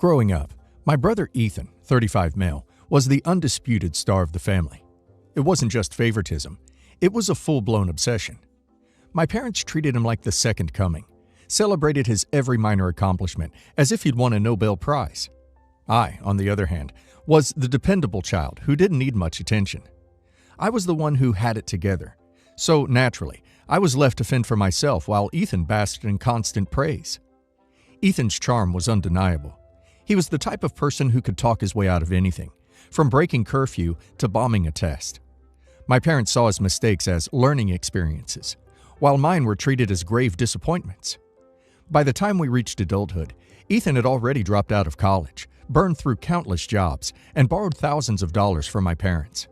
Growing up, my brother Ethan, 35 male, was the undisputed star of the family. It wasn't just favoritism, it was a full-blown obsession. My parents treated him like the second coming, celebrated his every minor accomplishment as if he'd won a Nobel Prize. I, on the other hand, was the dependable child who didn't need much attention. I was the one who had it together. So, naturally, I was left to fend for myself while Ethan basked in constant praise. Ethan's charm was undeniable. He was the type of person who could talk his way out of anything, from breaking curfew to bombing a test. My parents saw his mistakes as learning experiences, while mine were treated as grave disappointments. By the time we reached adulthood, Ethan had already dropped out of college, burned through countless jobs, and borrowed thousands of dollars from my parents.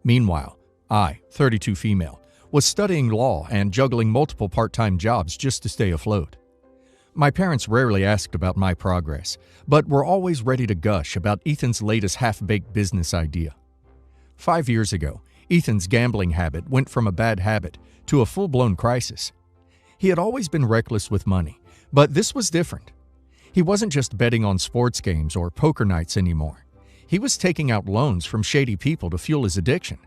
Meanwhile, I, 32 female, was studying law and juggling multiple part-time jobs just to stay afloat. My parents rarely asked about my progress, but were always ready to gush about Ethan's latest half-baked business idea. 5 years ago, Ethan's gambling habit went from a bad habit to a full-blown crisis. He had always been reckless with money, but this was different. He wasn't just betting on sports games or poker nights anymore. He was taking out loans from shady people to fuel his addiction.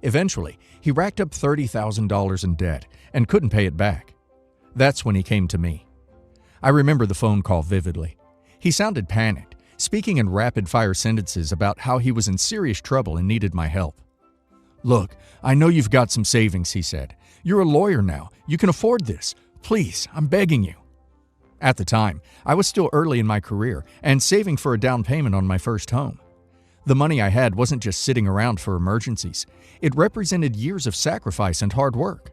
Eventually, he racked up $30,000 in debt and couldn't pay it back. That's when he came to me. I remember the phone call vividly. He sounded panicked, speaking in rapid-fire sentences about how he was in serious trouble and needed my help. "Look, I know you've got some savings," he said. "You're a lawyer now. You can afford this. Please, I'm begging you." At the time, I was still early in my career and saving for a down payment on my first home. The money I had wasn't just sitting around for emergencies. It represented years of sacrifice and hard work.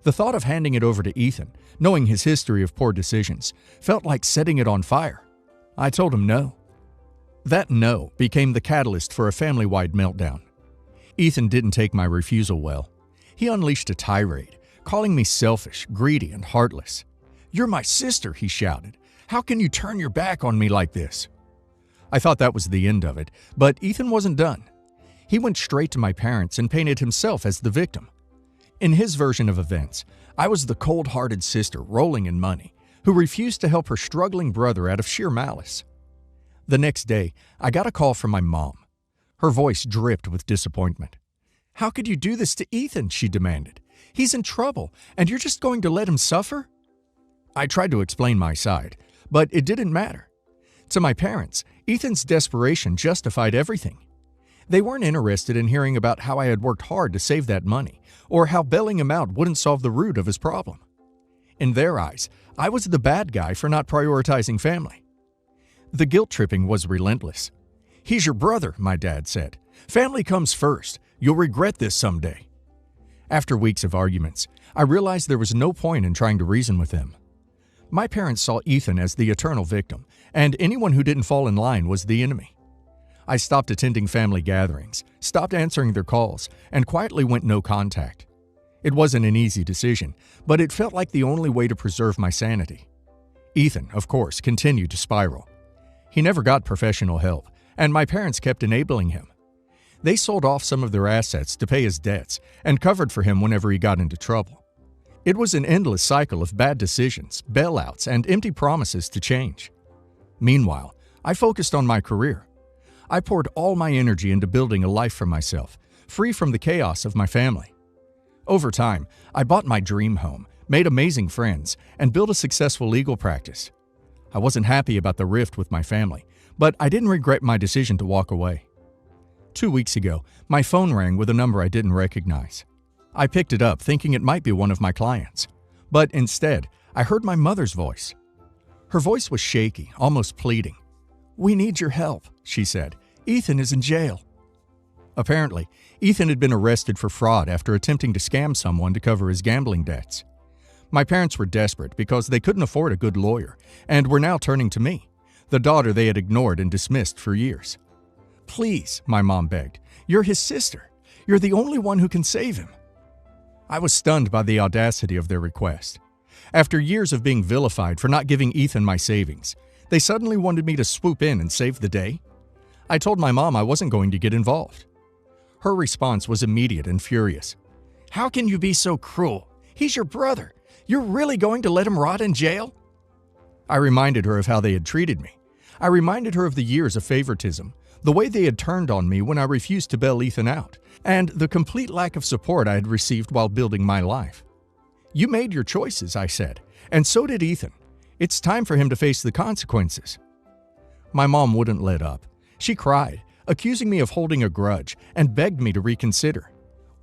The thought of handing it over to Ethan, knowing his history of poor decisions, felt like setting it on fire. I told him no. That no became the catalyst for a family-wide meltdown. Ethan didn't take my refusal well. He unleashed a tirade, calling me selfish, greedy, and heartless. "You're my sister," he shouted. "How can you turn your back on me like this?" I thought that was the end of it, but Ethan wasn't done. He went straight to my parents and painted himself as the victim. In his version of events, I was the cold-hearted sister rolling in money, who refused to help her struggling brother out of sheer malice. The next day, I got a call from my mom. Her voice dripped with disappointment. "How could you do this to Ethan?" she demanded. "He's in trouble, and you're just going to let him suffer?" I tried to explain my side, but it didn't matter. To my parents, Ethan's desperation justified everything. They weren't interested in hearing about how I had worked hard to save that money, or how bailing him out wouldn't solve the root of his problem. In their eyes, I was the bad guy for not prioritizing family. The guilt-tripping was relentless. "He's your brother," my dad said. "Family comes first. You'll regret this someday." After weeks of arguments, I realized there was no point in trying to reason with them. My parents saw Ethan as the eternal victim, and anyone who didn't fall in line was the enemy. I stopped attending family gatherings, stopped answering their calls, and quietly went no contact. It wasn't an easy decision, but it felt like the only way to preserve my sanity. Ethan, of course, continued to spiral. He never got professional help, and my parents kept enabling him. They sold off some of their assets to pay his debts and covered for him whenever he got into trouble. It was an endless cycle of bad decisions, bailouts, and empty promises to change. Meanwhile, I focused on my career. I poured all my energy into building a life for myself, free from the chaos of my family. Over time, I bought my dream home, made amazing friends, and built a successful legal practice. I wasn't happy about the rift with my family, but I didn't regret my decision to walk away. 2 weeks ago, my phone rang with a number I didn't recognize. I picked it up thinking it might be one of my clients, but instead, I heard my mother's voice. Her voice was shaky, almost pleading. "We need your help," she said. "Ethan is in jail." Apparently, Ethan had been arrested for fraud after attempting to scam someone to cover his gambling debts. My parents were desperate because they couldn't afford a good lawyer and were now turning to me, the daughter they had ignored and dismissed for years. "Please," my mom begged. "You're his sister. You're the only one who can save him." I was stunned by the audacity of their request. After years of being vilified for not giving Ethan my savings, they suddenly wanted me to swoop in and save the day? I told my mom I wasn't going to get involved. Her response was immediate and furious. "How can you be so cruel? He's your brother. You're really going to let him rot in jail?" I reminded her of how they had treated me. I reminded her of the years of favoritism, the way they had turned on me when I refused to bail Ethan out, and the complete lack of support I had received while building my life. "You made your choices," I said, "and so did Ethan. It's time for him to face the consequences." My mom wouldn't let up. She cried, accusing me of holding a grudge, and begged me to reconsider.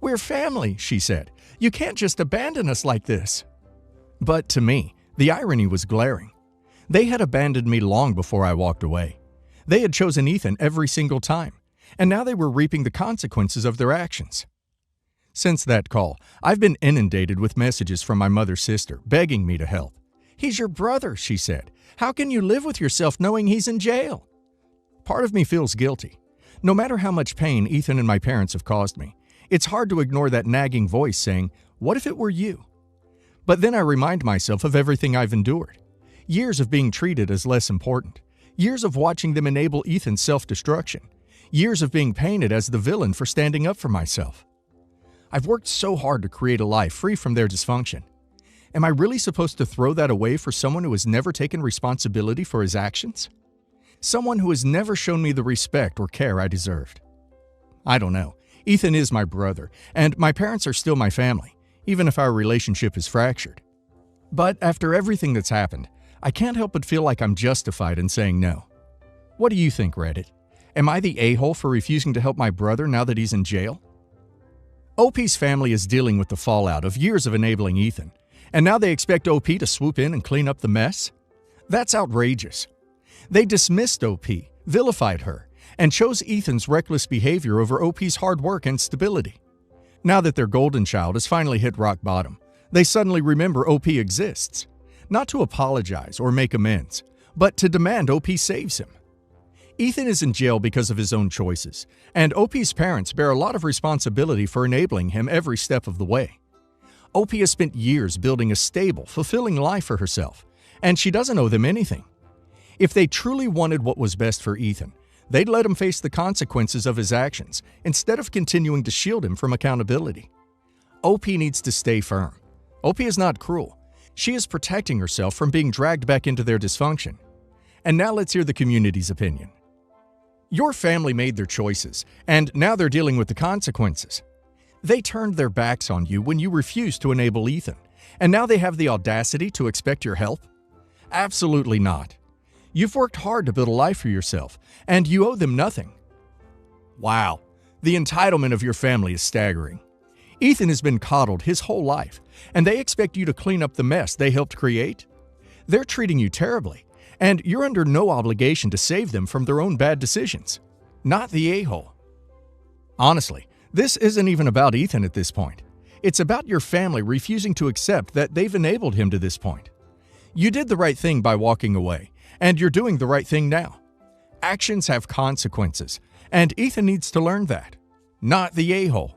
"We're family," she said. "You can't just abandon us like this." But to me, the irony was glaring. They had abandoned me long before I walked away. They had chosen Ethan every single time, and now they were reaping the consequences of their actions. Since that call, I've been inundated with messages from my mother's sister, begging me to help. "He's your brother," she said. "How can you live with yourself knowing he's in jail?" Part of me feels guilty. No matter how much pain Ethan and my parents have caused me, it's hard to ignore that nagging voice saying, "What if it were you?" But then I remind myself of everything I've endured. Years of being treated as less important. Years of watching them enable Ethan's self-destruction. Years of being painted as the villain for standing up for myself. I've worked so hard to create a life free from their dysfunction. Am I really supposed to throw that away for someone who has never taken responsibility for his actions? Someone who has never shown me the respect or care I deserved? I don't know. Ethan is my brother, and my parents are still my family, even if our relationship is fractured. But after everything that's happened, I can't help but feel like I'm justified in saying no. What do you think, Reddit? Am I the a-hole for refusing to help my brother now that he's in jail? OP's family is dealing with the fallout of years of enabling Ethan, and now they expect OP to swoop in and clean up the mess? That's outrageous. They dismissed OP, vilified her, and chose Ethan's reckless behavior over OP's hard work and stability. Now that their golden child has finally hit rock bottom, they suddenly remember OP exists. Not to apologize or make amends, but to demand OP saves him. Ethan is in jail because of his own choices, and OP's parents bear a lot of responsibility for enabling him every step of the way. OP has spent years building a stable, fulfilling life for herself, and she doesn't owe them anything. If they truly wanted what was best for Ethan, they'd let him face the consequences of his actions instead of continuing to shield him from accountability. OP needs to stay firm. OP is not cruel. She is protecting herself from being dragged back into their dysfunction. And now let's hear the community's opinion. Your family made their choices, and now they're dealing with the consequences. They turned their backs on you when you refused to enable Ethan, and now they have the audacity to expect your help? Absolutely not. You've worked hard to build a life for yourself, and you owe them nothing. Wow, the entitlement of your family is staggering. Ethan has been coddled his whole life, and they expect you to clean up the mess they helped create? They're treating you terribly, and you're under no obligation to save them from their own bad decisions. Not the a-hole. Honestly, this isn't even about Ethan at this point. It's about your family refusing to accept that they've enabled him to this point. You did the right thing by walking away, and you're doing the right thing now. Actions have consequences, and Ethan needs to learn that. Not the a-hole.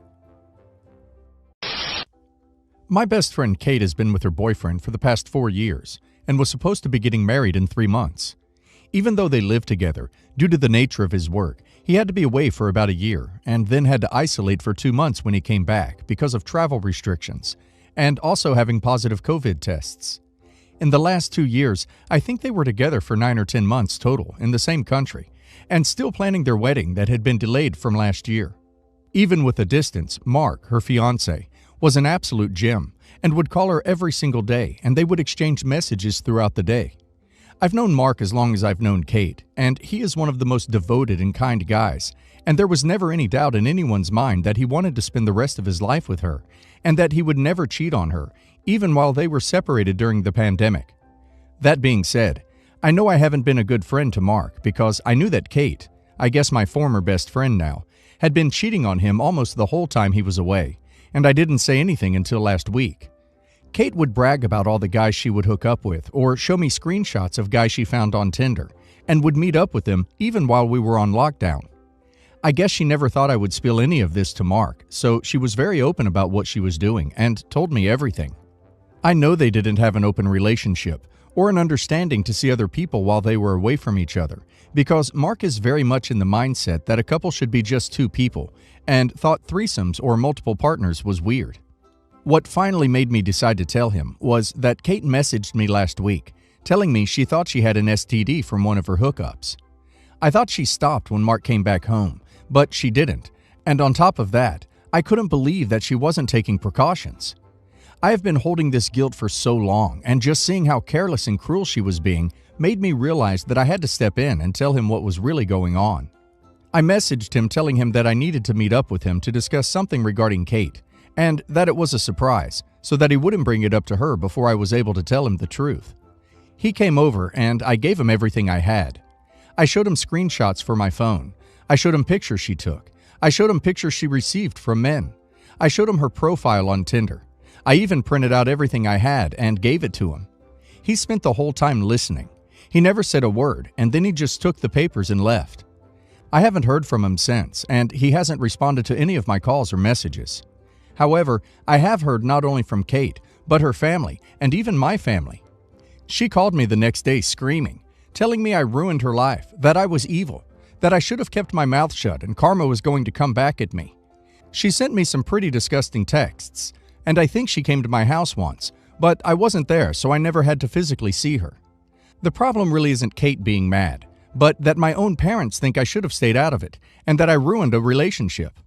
My best friend Kate has been with her boyfriend for the past 4 years and was supposed to be getting married in 3 months. Even though they lived together, due to the nature of his work, he had to be away for about a year and then had to isolate for 2 months when he came back because of travel restrictions and also having positive COVID tests. In the last 2 years, I think they were together for 9 or 10 months total in the same country and still planning their wedding that had been delayed from last year. Even with the distance, Mark, her fiancé, was an absolute gem and would call her every single day, and they would exchange messages throughout the day. I've known Mark as long as I've known Kate, and he is one of the most devoted and kind guys, and there was never any doubt in anyone's mind that he wanted to spend the rest of his life with her, and that he would never cheat on her, even while they were separated during the pandemic. That being said, I know I haven't been a good friend to Mark because I knew that Kate, I guess my former best friend now, had been cheating on him almost the whole time he was away, and I didn't say anything until last week. Kate would brag about all the guys she would hook up with or show me screenshots of guys she found on Tinder and would meet up with them even while we were on lockdown. I guess she never thought I would spill any of this to Mark, so she was very open about what she was doing and told me everything. I know they didn't have an open relationship or an understanding to see other people while they were away from each other, because Mark is very much in the mindset that a couple should be just 2 people and thought threesomes or multiple partners was weird. What finally made me decide to tell him was that Kate messaged me last week telling me she thought she had an STD from one of her hookups. I thought she stopped when Mark came back home, but she didn't, and on top of that, I couldn't believe that she wasn't taking precautions. I have been holding this guilt for so long, and just seeing how careless and cruel she was being made me realize that I had to step in and tell him what was really going on. I messaged him telling him that I needed to meet up with him to discuss something regarding Kate, and that it was a surprise, so that he wouldn't bring it up to her before I was able to tell him the truth. He came over and I gave him everything I had. I showed him screenshots for my phone. I showed him pictures she took. I showed him pictures she received from men. I showed him her profile on Tinder. I even printed out everything I had and gave it to him. He spent the whole time listening. He never said a word, and then he just took the papers and left. I haven't heard from him since, and he hasn't responded to any of my calls or messages. However, I have heard not only from Kate, but her family, and even my family. She called me the next day screaming, telling me I ruined her life, that I was evil, that I should have kept my mouth shut and karma was going to come back at me. She sent me some pretty disgusting texts, and I think she came to my house once, but I wasn't there, so I never had to physically see her. The problem really isn't Kate being mad, but that my own parents think I should have stayed out of it, and that I ruined a relationship.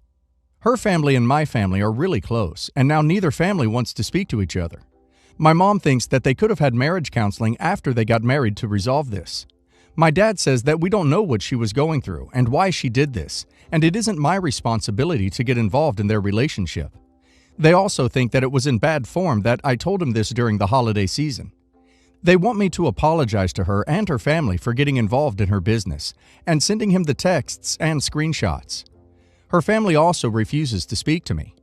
Her family and my family are really close, and now neither family wants to speak to each other. My mom thinks that they could have had marriage counseling after they got married to resolve this. My dad says that we don't know what she was going through and why she did this, and it isn't my responsibility to get involved in their relationship. They also think that it was in bad form that I told him this during the holiday season. They want me to apologize to her and her family for getting involved in her business and sending him the texts and screenshots. Her family also refuses to speak to me.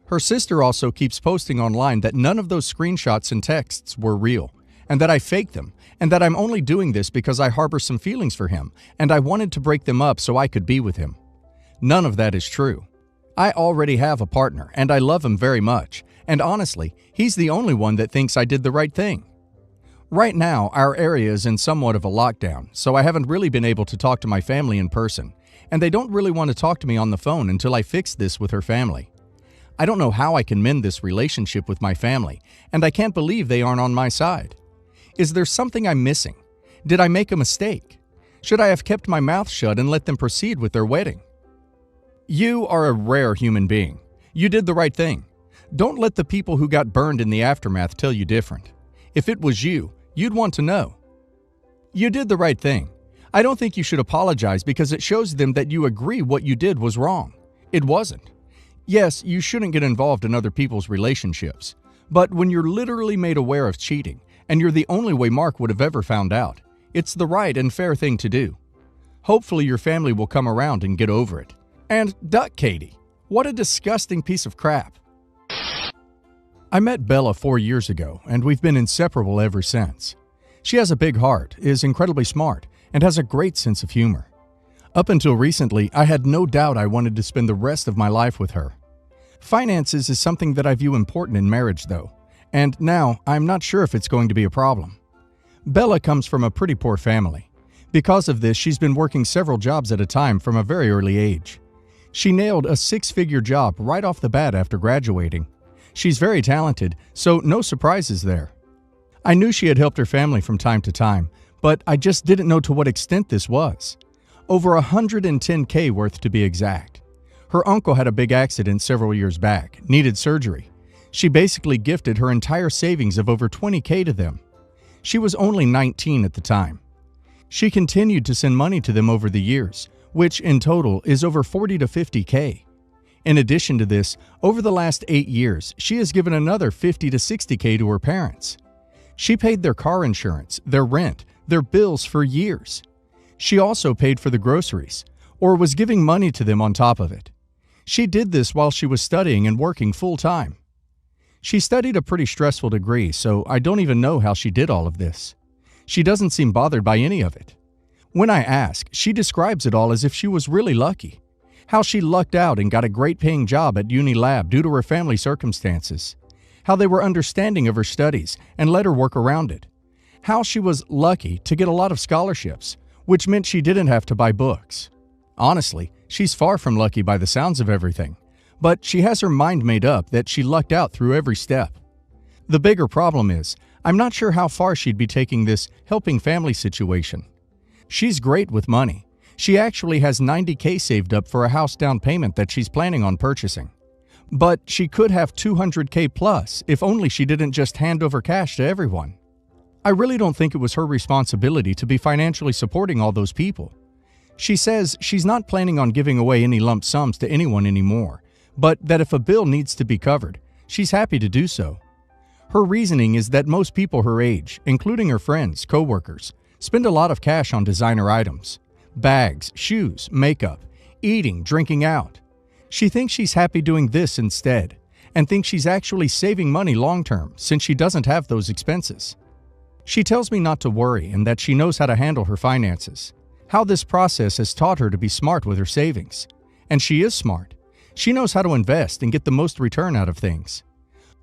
Her sister also keeps posting online that none of those screenshots and texts were real, and that I faked them, and that I'm only doing this because I harbor some feelings for him, and I wanted to break them up so I could be with him. None of that is true. I already have a partner, and I love him very much, and honestly, he's the only one that thinks I did the right thing. Right now, our area is in somewhat of a lockdown, so I haven't really been able to talk to my family in person, and they don't really want to talk to me on the phone until I fix this with her family. I don't know how I can mend this relationship with my family, and I can't believe they aren't on my side. Is there something I'm missing? Did I make a mistake? Should I have kept my mouth shut and let them proceed with their wedding? You are a rare human being. You did the right thing. Don't let the people who got burned in the aftermath tell you different. If it was you, you'd want to know. You did the right thing. I don't think you should apologize because it shows them that you agree what you did was wrong. It wasn't. Yes, you shouldn't get involved in other people's relationships, but when you're literally made aware of cheating, and you're the only way Mark would have ever found out, it's the right and fair thing to do. Hopefully your family will come around and get over it. And duck Katie. What a disgusting piece of crap. I met Bella 4 years ago, and we've been inseparable ever since. She has a big heart, is incredibly smart, and has a great sense of humor. Up until recently, I had no doubt I wanted to spend the rest of my life with her. Finances is something that I view important in marriage, though, and now I'm not sure if it's going to be a problem. Bella comes from a pretty poor family. Because of this, she's been working several jobs at a time from a very early age. She nailed a 6-figure job right off the bat after graduating. She's very talented, so no surprises there. I knew she had helped her family from time to time, but I just didn't know to what extent this was. Over $110K worth to be exact. Her uncle had a big accident several years back, needed surgery. She basically gifted her entire savings of over $20K to them. She was only 19 at the time. She continued to send money to them over the years, which in total is over $40 to $50K. In addition to this, over the last 8 years, she has given another $50 to $60K to her parents. She paid their car insurance, their rent, their bills for years. She also paid for the groceries, or was giving money to them on top of it. She did this while she was studying and working full-time. She studied a pretty stressful degree, so I don't even know how she did all of this. She doesn't seem bothered by any of it. When I ask, she describes it all as if she was really lucky. How she lucked out and got a great-paying job at Unilab due to her family circumstances. How they were understanding of her studies and let her work around it. How she was lucky to get a lot of scholarships, which meant she didn't have to buy books. Honestly, she's far from lucky by the sounds of everything, but she has her mind made up that she lucked out through every step. The bigger problem is, I'm not sure how far she'd be taking this helping family situation. She's great with money. She actually has $90K saved up for a house down payment that she's planning on purchasing. But she could have $200K plus if only she didn't just hand over cash to everyone. I really don't think it was her responsibility to be financially supporting all those people. She says she's not planning on giving away any lump sums to anyone anymore, but that if a bill needs to be covered, she's happy to do so. Her reasoning is that most people her age, including her friends, coworkers, spend a lot of cash on designer items, bags, shoes, makeup, eating, drinking out. She thinks she's happy doing this instead, and thinks she's actually saving money long-term since she doesn't have those expenses. She tells me not to worry and that she knows how to handle her finances, how this process has taught her to be smart with her savings. And she is smart. She knows how to invest and get the most return out of things.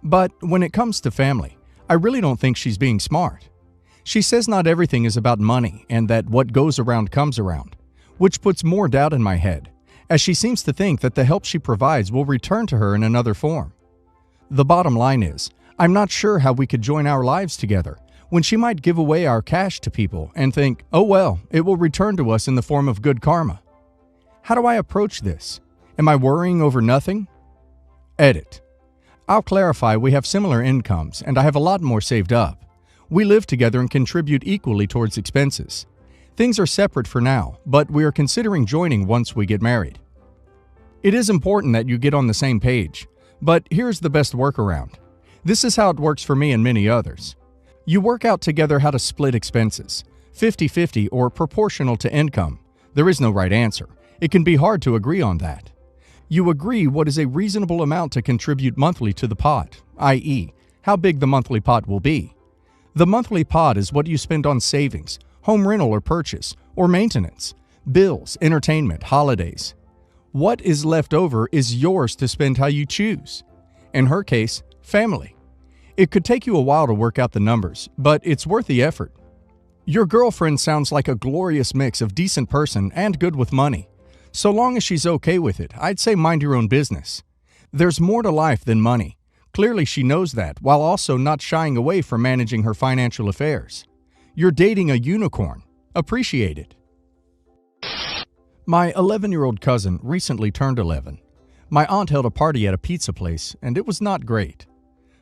But when it comes to family, I really don't think she's being smart. She says not everything is about money and that what goes around comes around, which puts more doubt in my head, as she seems to think that the help she provides will return to her in another form. The bottom line is, I'm not sure how we could join our lives together when she might give away our cash to people and think, oh well, it will return to us in the form of good karma. How do I approach this? Am I worrying over nothing? Edit. I'll clarify we have similar incomes and I have a lot more saved up. We live together and contribute equally towards expenses. Things are separate for now, but we are considering joining once we get married. It is important that you get on the same page, but here's the best workaround. This is how it works for me and many others. You work out together how to split expenses, 50-50 or proportional to income. There is no right answer. It can be hard to agree on that. You agree what is a reasonable amount to contribute monthly to the pot, i.e., how big the monthly pot will be. The monthly pot is what you spend on savings, home rental or purchase, or maintenance, bills, entertainment, holidays. What is left over is yours to spend how you choose. In her case, family. It could take you a while to work out the numbers, but it's worth the effort. Your girlfriend sounds like a glorious mix of decent person and good with money. So long as she's okay with it, I'd say mind your own business. There's more to life than money. Clearly she knows that, while also not shying away from managing her financial affairs. You're dating a unicorn. Appreciate it. My 11-year-old cousin recently turned 11. My aunt held a party at a pizza place, and it was not great.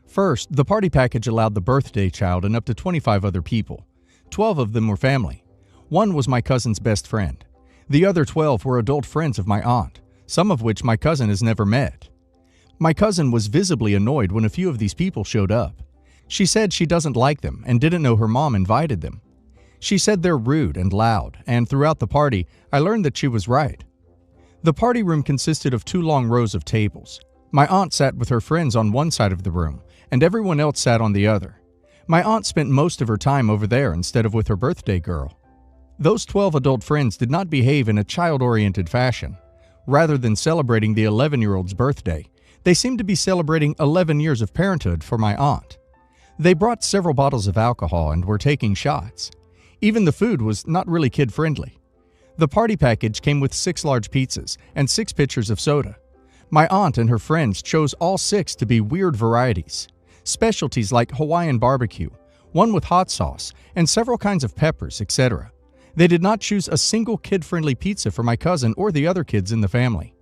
First, the party package allowed the birthday child and up to 25 other people. 12 of them were family. One was my cousin's best friend. The other 12 were adult friends of my aunt, some of which my cousin has never met. My cousin was visibly annoyed when a few of these people showed up. She said she doesn't like them and didn't know her mom invited them. She said they're rude and loud, and throughout the party, I learned that she was right. The party room consisted of 2 long rows of tables. My aunt sat with her friends on one side of the room, and everyone else sat on the other. My aunt spent most of her time over there instead of with her birthday girl. Those 12 adult friends did not behave in a child-oriented fashion. Rather than celebrating the 11-year-old's birthday, they seemed to be celebrating 11 years of parenthood for my aunt. They brought several bottles of alcohol and were taking shots. Even the food was not really kid-friendly. The party package came with 6 large pizzas and 6 pitchers of soda. My aunt and her friends chose all 6 to be weird varieties. Specialties like Hawaiian barbecue, one with hot sauce, and several kinds of peppers, etc. They did not choose a single kid-friendly pizza for my cousin or the other kids in the family.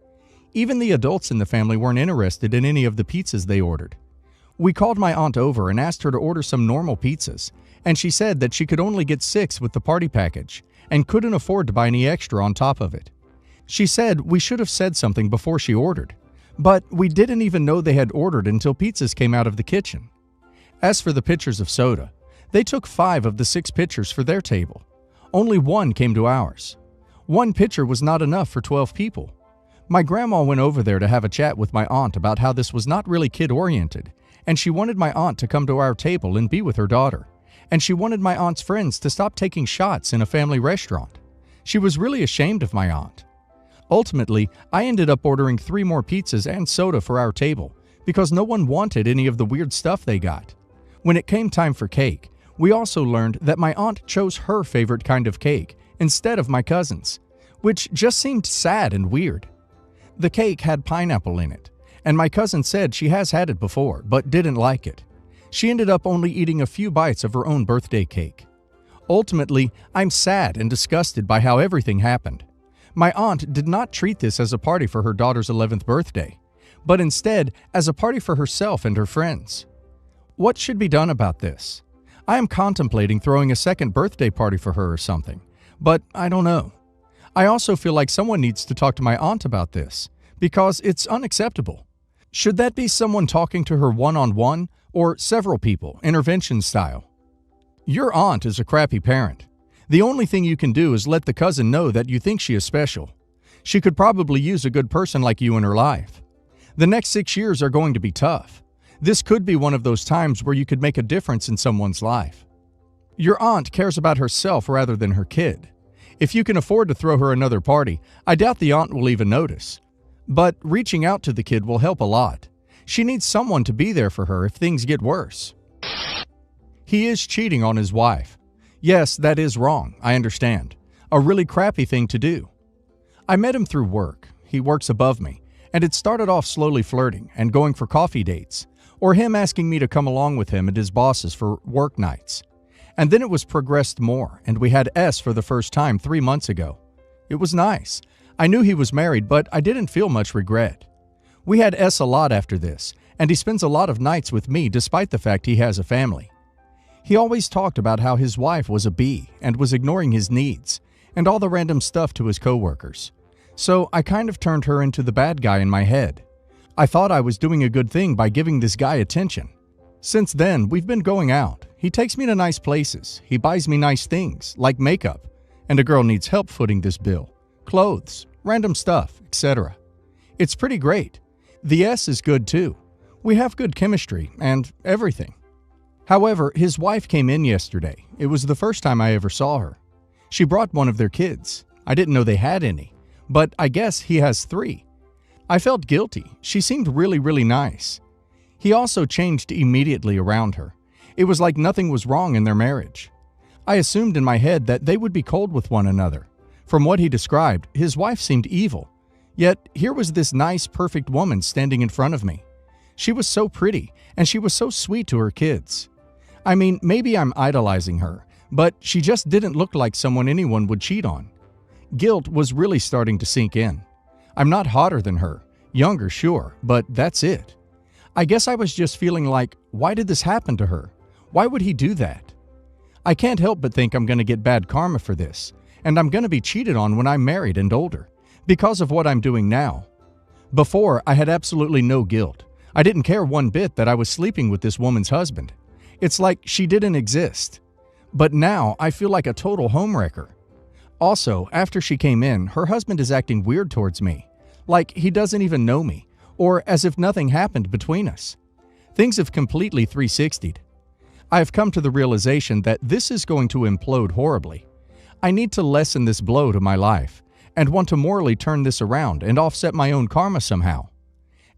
Even the adults in the family weren't interested in any of the pizzas they ordered. We called my aunt over and asked her to order some normal pizzas, and she said that she could only get 6 with the party package and couldn't afford to buy any extra on top of it. She said we should have said something before she ordered, but we didn't even know they had ordered until pizzas came out of the kitchen. As for the pitchers of soda, they took 5 of the 6 pitchers for their table. Only 1 came to ours. 1 pitcher was not enough for 12 people. My grandma went over there to have a chat with my aunt about how this was not really kid-oriented, and she wanted my aunt to come to our table and be with her daughter, and she wanted my aunt's friends to stop taking shots in a family restaurant. She was really ashamed of my aunt. Ultimately, I ended up ordering 3 more pizzas and soda for our table because no one wanted any of the weird stuff they got. When it came time for cake, we also learned that my aunt chose her favorite kind of cake instead of my cousin's, which just seemed sad and weird. The cake had pineapple in it, and my cousin said she has had it before but didn't like it. She ended up only eating a few bites of her own birthday cake. Ultimately, I'm sad and disgusted by how everything happened. My aunt did not treat this as a party for her daughter's 11th birthday, but instead as a party for herself and her friends. What should be done about this? I am contemplating throwing a second birthday party for her or something, but I don't know. I also feel like someone needs to talk to my aunt about this, because it's unacceptable. Should that be someone talking to her one-on-one, or several people, intervention style? Your aunt is a crappy parent. The only thing you can do is let the cousin know that you think she is special. She could probably use a good person like you in her life. The next 6 years are going to be tough. This could be one of those times where you could make a difference in someone's life. Your aunt cares about herself rather than her kid. If you can afford to throw her another party, I doubt the aunt will even notice. But reaching out to the kid will help a lot. She needs someone to be there for her if things get worse. He is cheating on his wife. Yes, that is wrong, I understand. A really crappy thing to do. I met him through work. He works above me, and it started off slowly flirting and going for coffee dates, or him asking me to come along with him and his bosses for work nights. And then it was progressed more, and we had S for the first time 3 months ago. It was nice. I knew he was married, but I didn't feel much regret. We had S a lot after this, and he spends a lot of nights with me despite the fact he has a family. He always talked about how his wife was a B and was ignoring his needs, and all the random stuff to his coworkers. So I kind of turned her into the bad guy in my head. I thought I was doing a good thing by giving this guy attention. Since then, we've been going out. He takes me to nice places. He buys me nice things, like makeup. And a girl needs help footing this bill. Clothes, random stuff, etc. It's pretty great. The S is good too. We have good chemistry and everything. However, his wife came in yesterday. It was the first time I ever saw her. She brought one of their kids. I didn't know they had any, but I guess he has 3. I felt guilty. She seemed really nice. He also changed immediately around her. It was like nothing was wrong in their marriage. I assumed in my head that they would be cold with one another. From what he described, his wife seemed evil. Yet here was this nice, perfect woman standing in front of me. She was so pretty, and she was so sweet to her kids. I mean, maybe I'm idolizing her, but she just didn't look like someone anyone would cheat on. Guilt was really starting to sink in. I'm not hotter than her. Younger, sure, but that's it. I guess I was just feeling like, why did this happen to her? Why would he do that? I can't help but think I'm going to get bad karma for this, and I'm going to be cheated on when I'm married and older, because of what I'm doing now. Before, I had absolutely no guilt. I didn't care one bit that I was sleeping with this woman's husband. It's like she didn't exist. But now, I feel like a total homewrecker. Also, after she came in, her husband is acting weird towards me, like he doesn't even know me, or as if nothing happened between us. Things have completely 360'd. I have come to the realization that this is going to implode horribly. I need to lessen this blow to my life, and want to morally turn this around and offset my own karma somehow.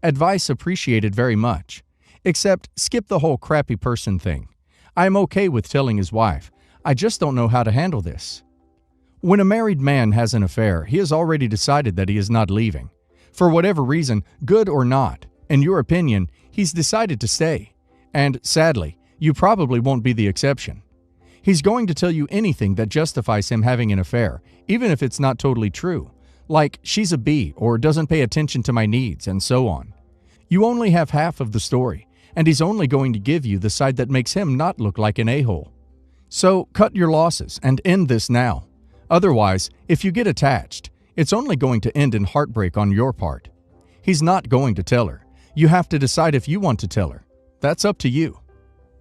Advice appreciated very much, except skip the whole crappy person thing. I am okay with telling his wife, I just don't know how to handle this. When a married man has an affair, he has already decided that he is not leaving. For whatever reason, good or not, in your opinion, he's decided to stay. And sadly, you probably won't be the exception. He's going to tell you anything that justifies him having an affair, even if it's not totally true, like she's a B or doesn't pay attention to my needs and so on. You only have half of the story, and he's only going to give you the side that makes him not look like an a-hole. So cut your losses and end this now. Otherwise, if you get attached, it's only going to end in heartbreak on your part. He's not going to tell her. You have to decide if you want to tell her. That's up to you.